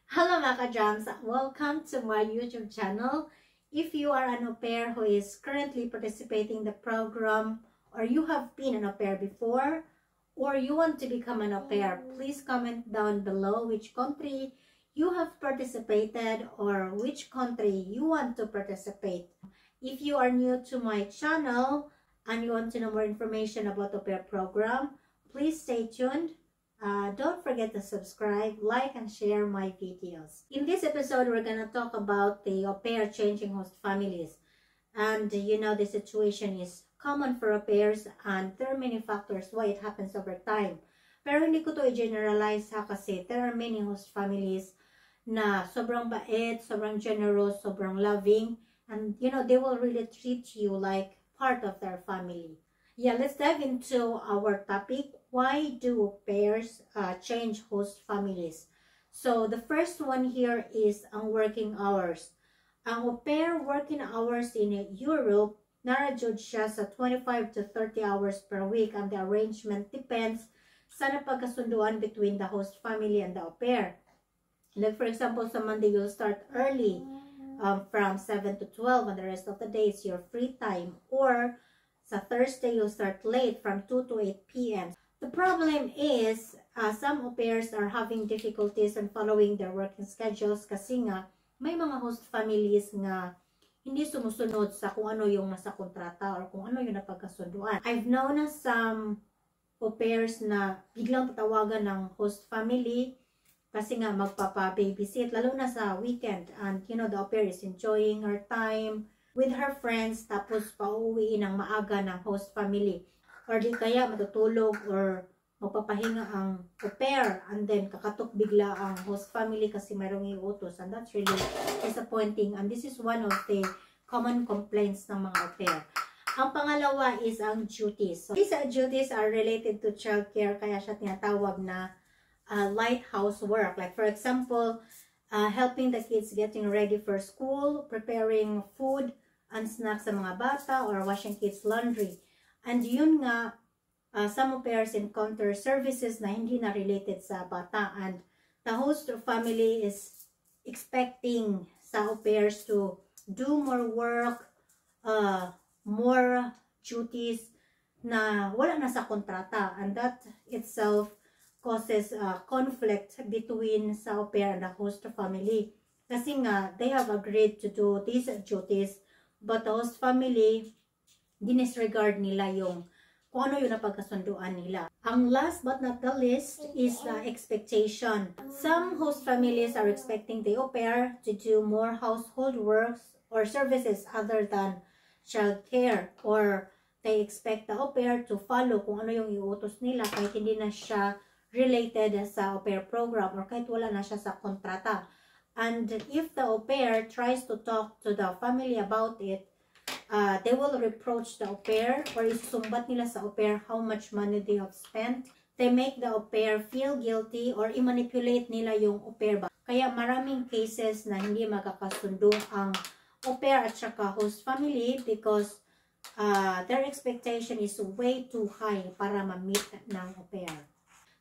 Hello mga ka-jams! Welcome to my YouTube channel. If you are an au pair who is currently participating in the program, or you have been an au pair before, or you want to become an au pair, please comment down below which country you have participated or which country you want to participate. If you are new to my channel and you want to know more information about au pair program, please stay tuned. Don't forget to subscribe, like, and share my videos. In this episode, we're going to talk about the au pair changing host families. And you know, the situation is common for au pairs and there are many factors why it happens over time. Pero hindi ko to i-generalize ha, kasi there are many host families na sobrang bait, sobrang generous, sobrang loving, and you know, they will really treat you like part of their family. Yeah, let's dive into our topic. Why do au pairs change host families? So the first one here is ang working hours. Ang au pair working hours in Europe, narajud siya sa 25 to 30 hours per week, and the arrangement depends sa napagkasunduan between the host family and the au pair. Like for example, sa Monday you'll start early from 7 to 12, and the rest of the day is your free time. Or sa Thursday, you'll start late from 2 to 8 p.m. The problem is, some au pairs are having difficulties in following their working schedules kasi nga, may mga host families nga hindi sumusunod sa kung ano yung nasa kontrata or kung ano yung napagkasunduan. I've known some au pairs na biglang tatawagan ng host family kasi nga magpapa-babysit, lalo na sa weekend. And you know, the au pair is enjoying her time with her friends, tapos pauwi ng maaga ng host family. Or di kaya matutulog or magpapahinga ang au pair, and then kakatok bigla ang host family kasi mayroong iutos. And that's really disappointing. And this is one of the common complaints ng mga au pair. Ang pangalawa is ang duties. So, these duties are related to childcare, kaya siya tinatawag na light housework. Like for example, helping the kids getting ready for school, preparing food and snacks sa mga bata, or washing kids' laundry. And yun nga, some au pairs encounter services na hindi na related sa bata, and the host family is expecting sa au pairs to do more work, more duties na wala na sa kontrata, and that itself causes conflict between sa au pair and the host family. Kasi nga, they have agreed to do these duties, but the host family, dinisregard nila yung kung ano yung napagkasunduan nila. Ang last but not the least is the expectation. Some host families are expecting the au pair to do more household works or services other than child care, or they expect the au pair to follow kung ano yung iutos nila kahit hindi na siya related sa au pair program or kahit wala na siya sa kontrata. And if the au pair tries to talk to the family about it, they will reproach the au pair or isumbat nila sa au pair how much money they have spent. They make the au pair feel guilty or i-manipulate nila yung au pair ba. Kaya maraming cases na hindi magkakasundo ang au pair at saka host family because their expectation is way too high para ma-meet ng au pair.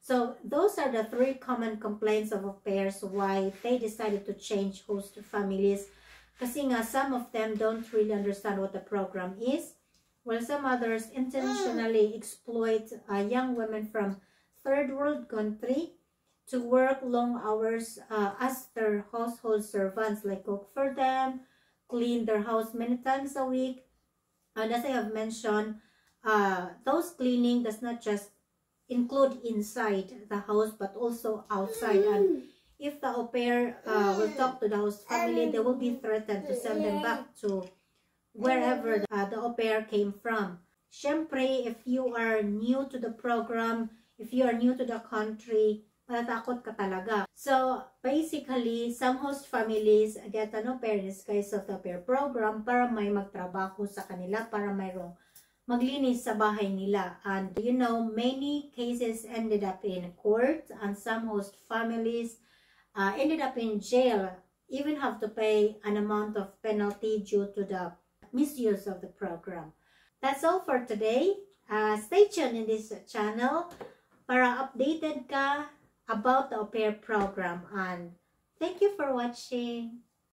So those are the 3 common complaints of au pairs why they decided to change host families. Kasi nga, some of them don't really understand what the program is, while some others intentionally exploit young women from third world country to work long hours as their household servants, like cook for them, clean their house many times a week. And as I have mentioned, those cleaning does not just include inside the house but also outside. And if the au pair will talk to the host family, they will be threatened to send them back to wherever the au pair came from. Syempre, if you are new to the program, if you are new to the country, matatakot ka talaga. So basically, some host families get an au pair in disguise of the au pair program para may magtrabaho sa kanila, para mayroong maglinis sa bahay nila. And you know, many cases ended up in court, and some host families ended up in jail, even have to pay an amount of penalty due to the misuse of the program. That's all for today. Stay tuned in this channel para updated ka about the au pair program, and Thank you for watching.